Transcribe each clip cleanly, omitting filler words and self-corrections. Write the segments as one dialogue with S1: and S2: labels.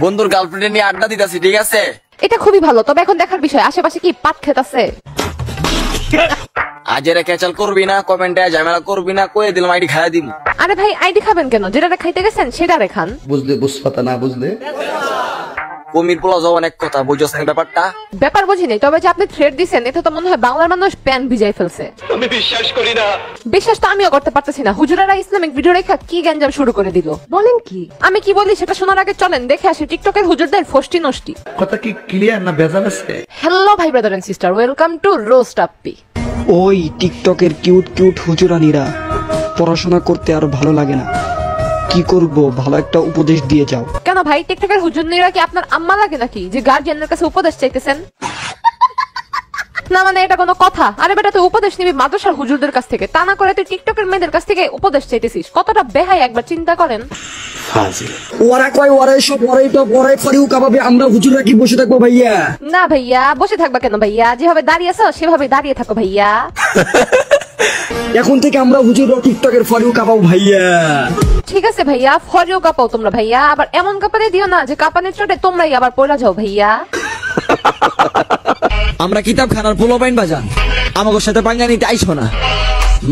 S1: বন্ধুর গার্লফ্রেন্ড নিয়ে আড্ডা দিতেছি, ঠিক আছে?
S2: এটা খুবই ভালো, তবে এখন দেখার বিষয় আশেপাশে কি পাট ক্ষেত আছে।
S1: আজেরে ক্যাচাল করবি না, কমেন্টে ঝামেলা করবি না, কয়ে দিলাম আইডি খাইয়া দিব।
S2: আরে ভাই আইডি খাবেন কেন? যেটা খাইতে গেছেন সেটা রেখান।
S3: বুঝলে বুঝপাতা না বুঝলে
S1: কমির পোলা যাও অনেক কথা, বুঝছ না ব্যাপারটা?
S2: ব্যাপার বুঝি নেই, তবে যে আপনি থ্রেড দিচ্ছেন এতে তো মনে হয় বাংলার মানুষ প্যান ভিজাই ফেলছে।
S1: আমি বিশ্বাস করি না।
S2: বিশ্বাস তো আমিও করতে পারতেছি না। হুজুরেরা ইসলামিক ভিডিও রেখা কি গ্যাঞ্জাম শুরু করে দিল। বলেন কি? আমি কি বলি সেটা শোনার আগে চলেন দেখে আসি টিকটকের হুজুরদের ফষ্টি নষ্টি।
S3: কথা কি ক্লিয়ার না ভেজাল আছে?
S2: হ্যালো ভাই brother and sister, welcome to roast আপি।
S4: ওই টিকটকের কিউট কিউট হুজুরানিরা, পড়াশোনা করতে আর ভালো লাগে না, কি করব? ভালো একটা উপদেশ দিয়ে যাও।
S2: কেন ভাই, টিকটকের হুজুরনিরা কি আপনার আম্মা লাগে নাকি যে গার্জিয়ানের কাছে উপদেশ চাইতেছেন? না মানে এটা কোনো কথা? আরে বেটা তুই উপদেশ নিবি মাদ্রাসার হুজুরদের কাছ থেকে, তা না করে তুই টিকটকের মেয়েদের কাছ থেকে উপদেশ চাইতেছিস। কতটা বেহাই একবার চিন্তা করেন।
S4: ওরা কয় ওরা সব ওরাই তো ওরাই ফরিউ কাবাবে, আমরা হুজুররা কি বসে থাকবো ভাইয়া?
S2: না ভাইয়া বসে থাকবা কেন ভাইয়া? যেভাবে দাঁড়িয়ে আছো সেভাবে দাঁড়িয়ে থাকো ভাইয়া।
S4: এখন থেকে আমরা হুজুররা টিকটকের ফরিউ কাবাও ভাইয়া।
S2: ঠিক আছে ভাইয়া, ফরিও কাঁপাও তোমরা ভাইয়া, আবার এমন কাঁপাতে দিও না যে কাঁপানের চোটে তোমরাই আবার পড়া যাও ভাইয়া।
S5: আমরা কিতাব খানার পোলাপাইন বাজান, আমাদের সাথে পাঙ্গা নিতে আইসো না।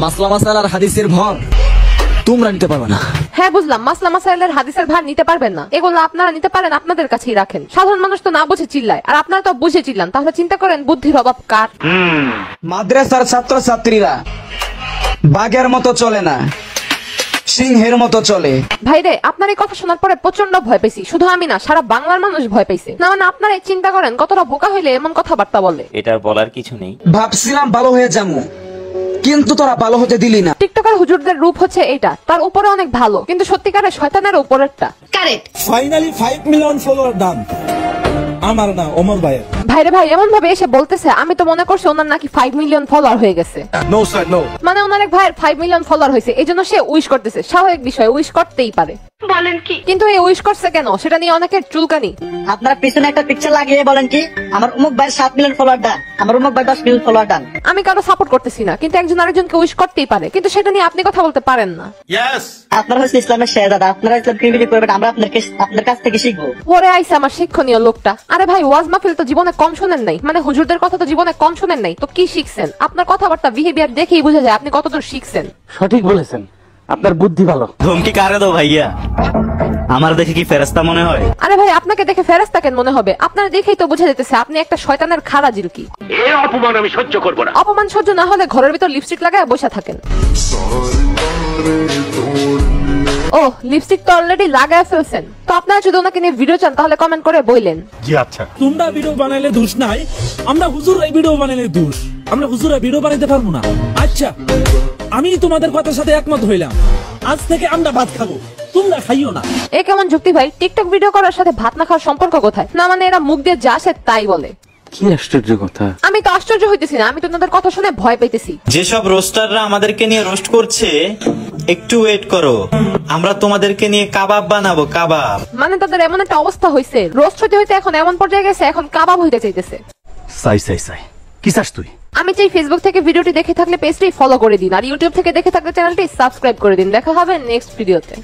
S5: মাসলা মাসালার হাদিসের ভর তোমরা নিতে পারবে না।
S2: হ্যাঁ বুঝলাম, মাসলা মাসাইলের হাদিসের ভার নিতে পারবেন না, এগুলো আপনারা নিতে পারেন, আপনাদের কাছেই রাখেন। সাধারণ মানুষ তো না বুঝে চিল্লায়, আর আপনারা তো বুঝে চিল্লান, তাহলে চিন্তা করেন বুদ্ধির অভাব কার।
S4: মাদ্রাসার ছাত্র ছাত্রীরা বাঘের মতো চলে না, সিংহের মতো চলে।
S2: ভাইরে আপনার এই কথা শোনার পরে প্রচন্ড ভয় পেয়েছি, শুধু আমি না সারা বাংলার মানুষ ভয় পেয়েছে। না মানে আপনারা চিন্তা করেন কতটা বোকা হইলে এমন কথাবার্তা বলে।
S6: এটা বলার কিছু নেই।
S4: ভাবছিলাম ভালো হয়ে যাবো, কিন্তু তোরা ভালো হতে দিলি না।
S2: টিকটকার হুজুরদের রূপ হচ্ছে এটা, তার উপরে অনেক ভালো, কিন্তু সত্যিকারের শয়তানের উপরেরটা। Correct.
S7: Finally 5 million follower done. আমার না ওমর ভাই।
S2: ভাইরে ভাই এমন ভাবে এসে বলতেছে, আমি তো মনে করছি ওনার নাকি 5 মিলিয়ন ফলোয়ার হয়ে গেছে।
S7: No sir no.
S2: মানে ওনার এক ভাইয়ের 5 মিলিয়ন ফলোয়ার হয়েছে, এই জন্য সে উইশ করতেছে। স্বাভাবিক বিষয়, উইশ করতেই পারে। বলেন কি? কিন্তু এই উইশ করছে কেন সেটা নিয়ে অনেকের চুলকানি।
S8: আপনার পিছনে একটা পিকচার লাগিয়ে বলেন কি আমার অমুক ভাই 7 মিলিয়ন ফলোয়ার ডান, আমার অমুক ভাই 10 মিলিয়ন ফলোয়ার ডান।
S2: আমি কারো সাপোর্ট করতেছি না, কিন্তু একজন আরেকজনকে উইশ করতেই পারে, কিন্তু সেটা নিয়ে আপনি কথা বলতে পারেন না।
S8: আপনারা হচ্ছে ইসলামের শেহজাদা, আপনারা ইসলাম কিভাবে করবেন আমরা আপনার কাছ থেকে শিখবো।
S2: পরে আইছে আমার শিক্ষণীয় লোকটা। আরে ভাই ওয়াজ মাহফিল তো জীবনে কম শুনেন নাই, মানে হুজুরদের কথা তো জীবনে কম শুনেন নাই, তো কি শিখছেন? আপনার কথাবার্তা বিহেভিয়ার দেখেই বোঝা যায় আপনি কতদূর শিখছেন।
S6: সঠিক বলেছেন, আপনার বুদ্ধি ভালো। ধমকি কারে দাও ভাইয়া? আমার দেখে কি ফেরেশতা মনে হয়?
S2: আরে ভাই আপনাকে দেখে ফেরেশতা কেন মনে হবে? আপনার দেখেই তো বোঝা যেতেছে আপনি একটা শয়তানের খাড়া জিলকি।
S9: এই অপমান আমি সহ্য করব না।
S2: অপমান সহ্য না হলে ঘরের ভিতর লিপস্টিক লাগায় বসে থাকেন। ও লিপস্টিক তো অলরেডি লাগায় ফেলছেন, তো আপনারা যদি ওনাকে নিয়ে ভিডিও চান তাহলে কমেন্ট করে বললেন।
S7: জি আচ্ছা। তোমরা ভিডিও বানাইলে দোষ নাই, আমরা হুজুর এই ভিডিও বানাইলে দোষ। আমরা হুজুরা ভিডিও বানাইতে পারবো না। আচ্ছা আমি তোমাদের কথার সাথে একমত হইলাম, আজ থেকে আমরা ভাত খাবো, তোমরা খাইও না।
S2: এ কেমন যুক্তি ভাই? টিকটক ভিডিও করার সাথে ভাত না খাওয়ার সম্পর্ক কোথায়? না মানে এরা মুখ দিয়ে যা আসে তাই বলে।
S6: কি আশ্চর্য কথা।
S2: আমি তো আশ্চর্য হইতেছি না, আমি তো ওনাদের কথা শুনে ভয় পাইতেছি।
S6: যেসব রোস্টাররা আমাদেরকে নিয়ে রোস্ট করছে, একটু ওয়েট করো, আমরা তোমাদেরকে নিয়ে কাবাব বানাবো, কাবাব।
S2: মানে তাদের এমন একটা অবস্থা হইছে, রোস্ট হইতে হইতে এখন এমন পর্যায়ে গেছে, এখন কাবাব হইতে চাইতেছে।
S6: সাই কি চাস তুই?
S2: আমি চাই ফেসবুক থেকে ভিডিওটি দেখে থাকলে পেজটি ফলো করে দিন, আর ইউটিউব থেকে দেখে থাকলে চ্যানেলটি সাবস্ক্রাইব করে দিন। দেখা হবে নেক্সট ভিডিওতে।